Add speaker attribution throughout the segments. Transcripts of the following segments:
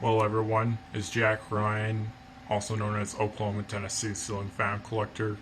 Speaker 1: Well, everyone, is Jack Ryan, also known as Oklahoma, Tennessee Ceiling Fan Collector,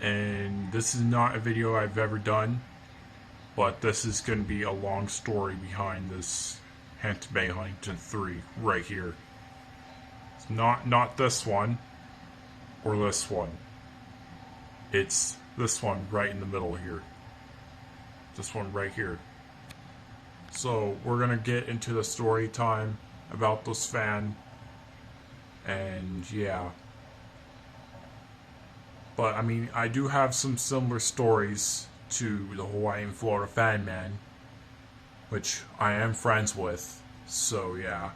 Speaker 1: and this is not a video I've ever done, but this is going to be a long story behind this Hampton Bay Huntington III right here. It's not this one or this one. It's this one right in the middle here. This one right here. So we're gonna get into the story time about this fan, and yeah. But I mean, I do have some similar stories to the Hawaiian Florida fan man, which I am friends with. So yeah.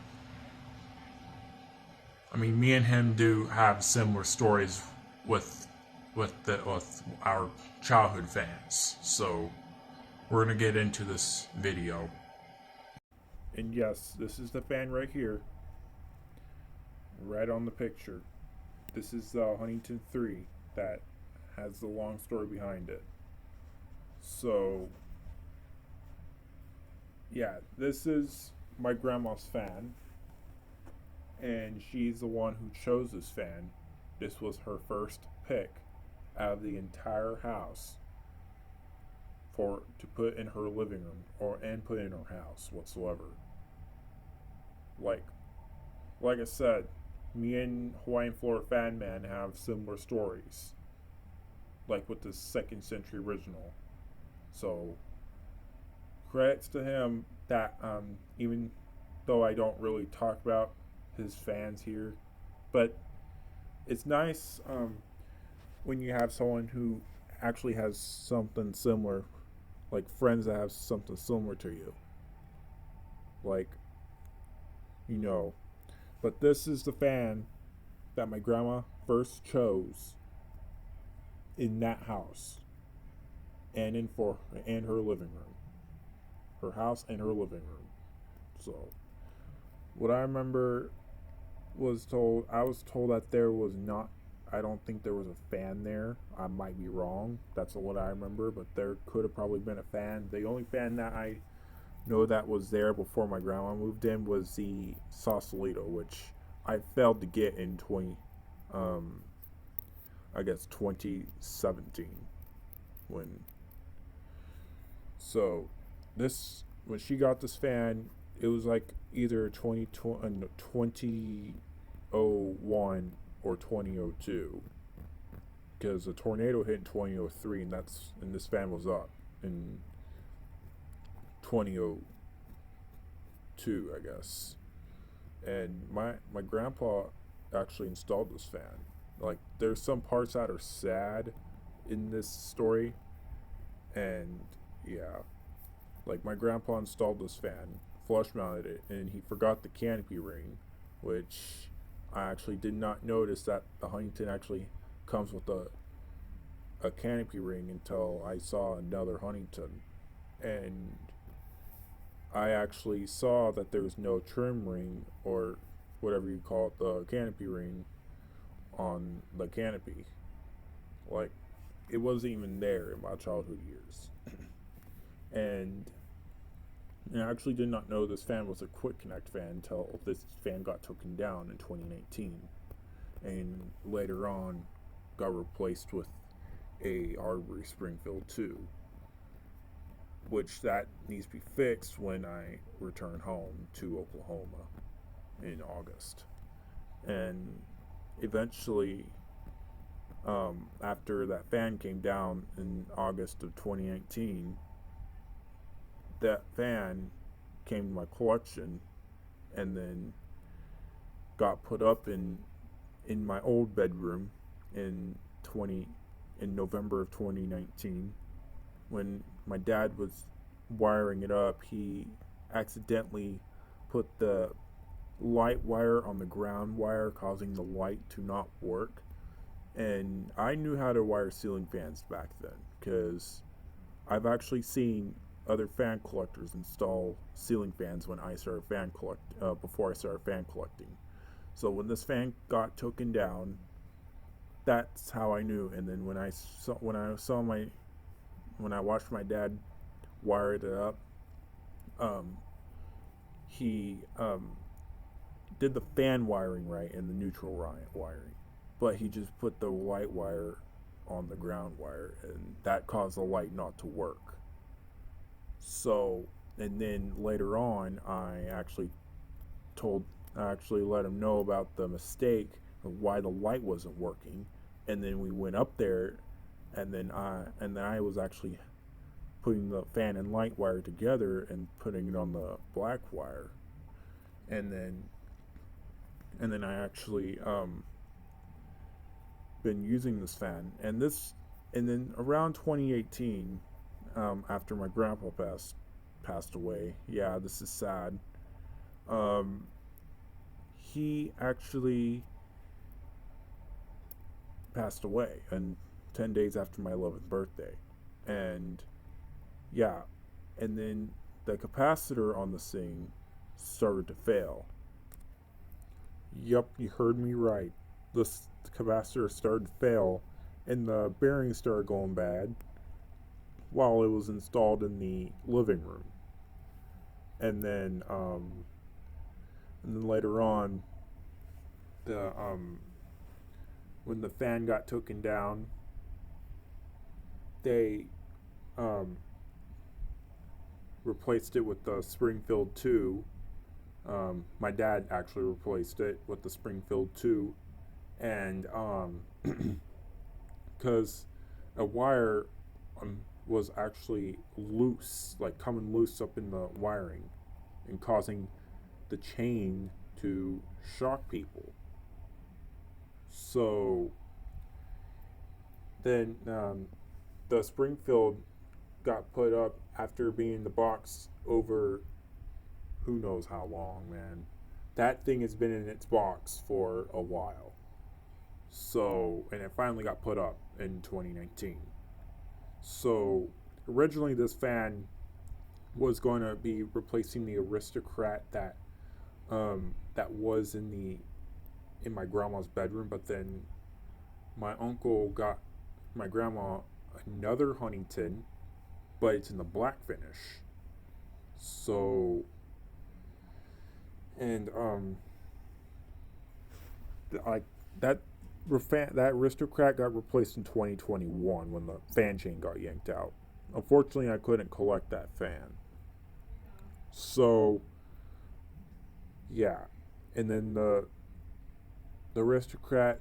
Speaker 1: I mean, me and him do have similar stories with with our childhood fans. So we're gonna get into this video. And yes, this is the fan right here, right on the picture. This is the Huntington III that has the long story behind it. So, yeah, this is my grandma's fan, and she's the one who chose this fan. This was her first pick out of the entire house for to put in her living room and put in her house whatsoever. Like like I said, me and Hawaiian Florida Fan Man have similar stories, like with the second century original. So credits to him that even though I don't really talk about his fans here, but it's nice when you have someone who actually has something similar, like friends that have something similar to you, like you know. But this is the fan that my grandma first chose in that house and her living room, her house and her living room. So what I remember I was told that there was not. I don't think there was a fan there. I might be wrong. That's what I remember, but there could have probably been a fan. The only fan that I know that was there before my grandma moved in was the Sausalito, which I failed to get in um, I guess 2017 when. So, this when she got this fan, it was like either 2001 or 2002 because a tornado hit in 2003, and this fan was up in 2002, I guess. And my grandpa actually installed this fan. Like, there's some parts that are sad in this story, and yeah, like my grandpa installed this fan, flush mounted it, and he forgot the canopy ring, which I actually did not notice that the Huntington actually comes with a canopy ring until I saw another Huntington, and I actually saw that there was no trim ring or whatever you call it, the canopy ring on the canopy. Like, it wasn't even there in my childhood years. And I actually did not know this fan was a quick connect fan until this fan got taken down in 2019, and later on got replaced with a Arbery Springfield 2, which that needs to be fixed when I return home to Oklahoma in August. And eventually, after that fan came down in August of 2019, that fan came to my collection and then got put up in my old bedroom in 20 in November of 2019. When my dad was wiring it up, he accidentally put the light wire on the ground wire, causing the light to not work. And I knew how to wire ceiling fans back then because I've actually seen other fan collectors install ceiling fans before I started fan collecting. So when this fan got taken down, that's how I knew. And then when I watched my dad wire it up, he did the fan wiring right and the neutral wiring, but he just put the light wire on the ground wire, and that caused the light not to work. So, and then later on, told I actually let him know about the mistake of why the light wasn't working, and then we went up there, and then I was actually putting the fan and light wire together and putting it on the black wire, and then I actually been using this fan, and then around 2018, after my grandpa passed away. Yeah, this is sad. Um, he actually passed away, and 10 days after my 11th birthday, and yeah, and then the capacitor on the thing started to fail. Yup, you heard me right. The capacitor started to fail, and the bearings started going bad while it was installed in the living room. And then, later on, the when the fan got taken down, they um, replaced it with the Springfield 2. My dad actually replaced it with the Springfield 2, and because a wire was actually loose, like coming loose up in the wiring, and causing the chain to shock people. So then the Springfield got put up after being in the box over who knows how long, man. That thing has been in its box for a while. So, and it finally got put up in 2019. So, originally this fan was going to be replacing the Aristocrat that was in my grandma's bedroom, but then my uncle got my grandma another Huntington, but it's in the black finish. So, and like that that Aristocrat got replaced in 2021 when the fan chain got yanked out. Unfortunately, I couldn't collect that fan. So, yeah, and then the Aristocrat,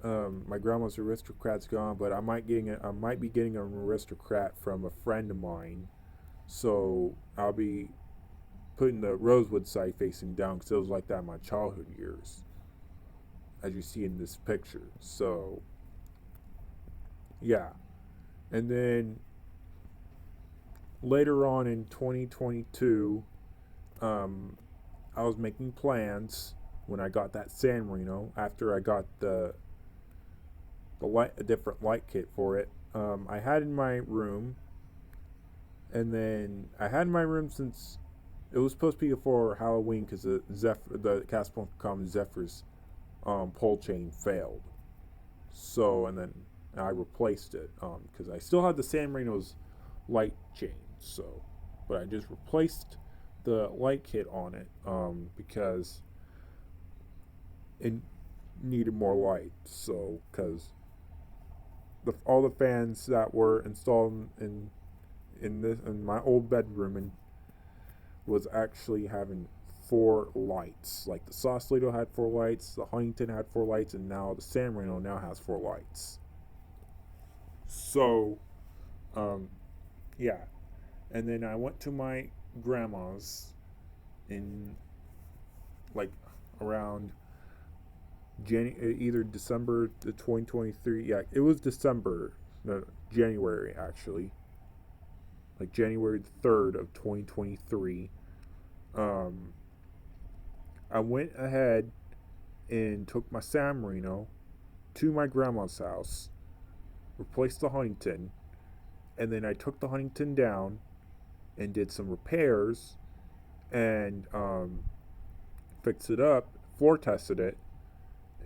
Speaker 1: my grandma's Aristocrat's gone, but I might be getting an Aristocrat from a friend of mine. So I'll be putting the rosewood side facing down because it was like that in my childhood years, as you see in this picture. So, yeah. And then later on in 2022, I was making plans when I got that San Marino, after I got a different light kit for it. I had in my room, and then I had in my room since it was supposed to be for Halloween because the Casablanca Zephyr's pole chain failed. So, and then I replaced it because I still had the San Marino's light chain. So, but I just replaced the light kit on it because it needed more light. So, because all the fans that were installed in my old bedroom and was actually having 4 lights. Like the Sausalito had 4 lights, the Huntington had 4 lights, and now the San Marino now has 4 lights. So, yeah. And then I went to my grandma's in like around either December the 2023. Yeah, it was December, no, January actually. Like January 3rd of 2023. I went ahead and took my San Marino to my grandma's house, replaced the Huntington, and then I took the Huntington down and did some repairs and fixed it up, floor tested it,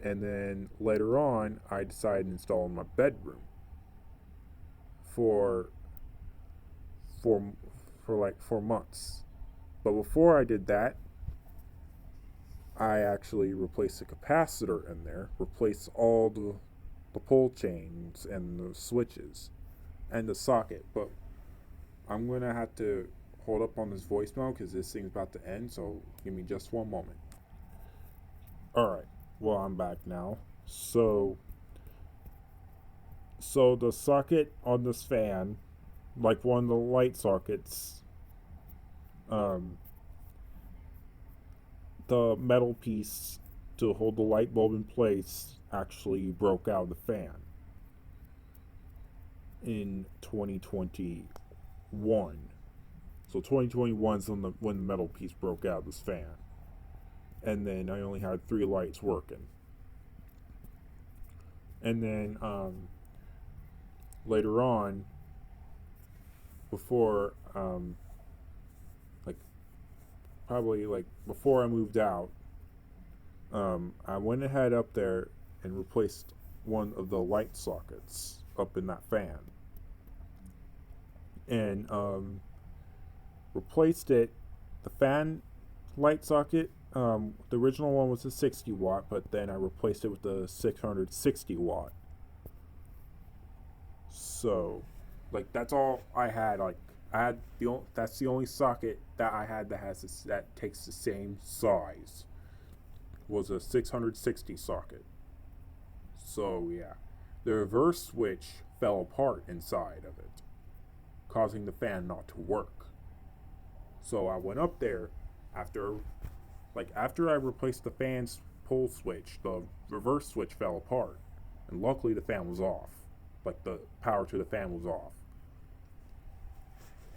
Speaker 1: and then later on I decided to install in my bedroom for like 4 months. But before I did that, I actually replaced the capacitor in there, replaced all the pull chains and the switches and the socket. But I'm gonna have to hold up on this voicemail because this thing's about to end. So give me just one moment. All right. Well, I'm back now. So the socket on this fan, like one of the light sockets, um, the metal piece to hold the light bulb in place actually broke out of the fan in 2021. So 2021 is when the metal piece broke out of this fan, and then I only had 3 lights working. And then later on, before like probably like before I moved out, I went ahead up there and replaced one of the light sockets up in that fan, and replaced it. The fan light socket, the original one was a 60 watt, but then I replaced it with the 660 watt. So, like that's all I had. Like I had that's the only socket that I had that that takes the same size. Was a 660 socket. So yeah, the reverse switch fell apart inside of it, causing the fan not to work. So I went up there after after I replaced the fan's pull switch, the reverse switch fell apart, and luckily the fan was off. Like the power to the fan was off,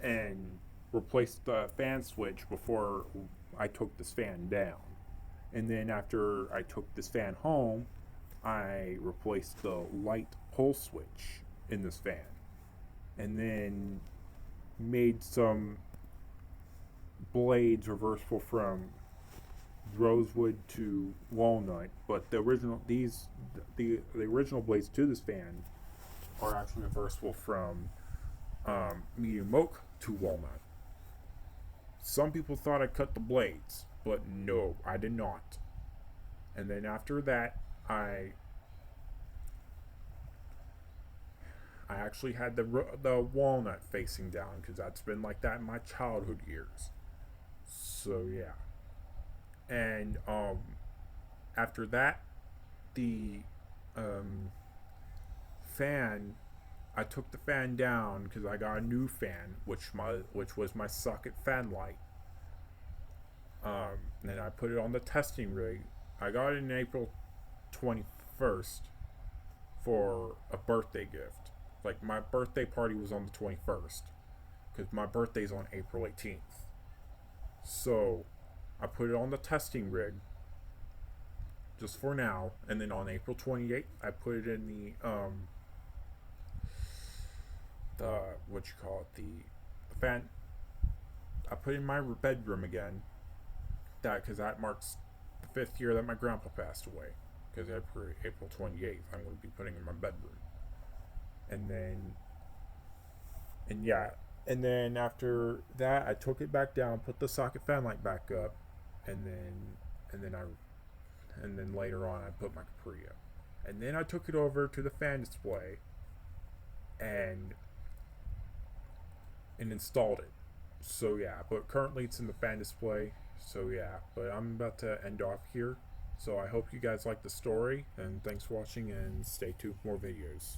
Speaker 1: and replaced the fan switch before I took this fan down. And then after I took this fan home, I replaced the light pull switch in this fan, and then made some blades reversible from rosewood to walnut. But the original blades to this fan are actually reversible from medium oak to walnut. Some people thought I cut the blades, but no, I did not. And then after that, I actually had the walnut facing down because that's been like that in my childhood years. So yeah, and after that, the um, fan. I took the fan down because I got a new fan, which was my socket fan light. And I put it on the testing rig. I got it in April 21st for a birthday gift. Like my birthday party was on the 21st because my birthday's on April 18th. So I put it on the testing rig just for now, and then on April 28th I put it in the what you call it the fan. I put it in my bedroom again. That because that marks the 5th year that my grandpa passed away. Because April 28th, I'm going to be putting it in my bedroom, and then and then after that, I took it back down, put the socket fan light back up, and then later on I put my Capri up, and then I took it over to the fan display, and installed it. So yeah, but currently it's in the fan display. So yeah, but I'm about to end off here. So I hope you guys like the story, and thanks for watching, and stay tuned for more videos.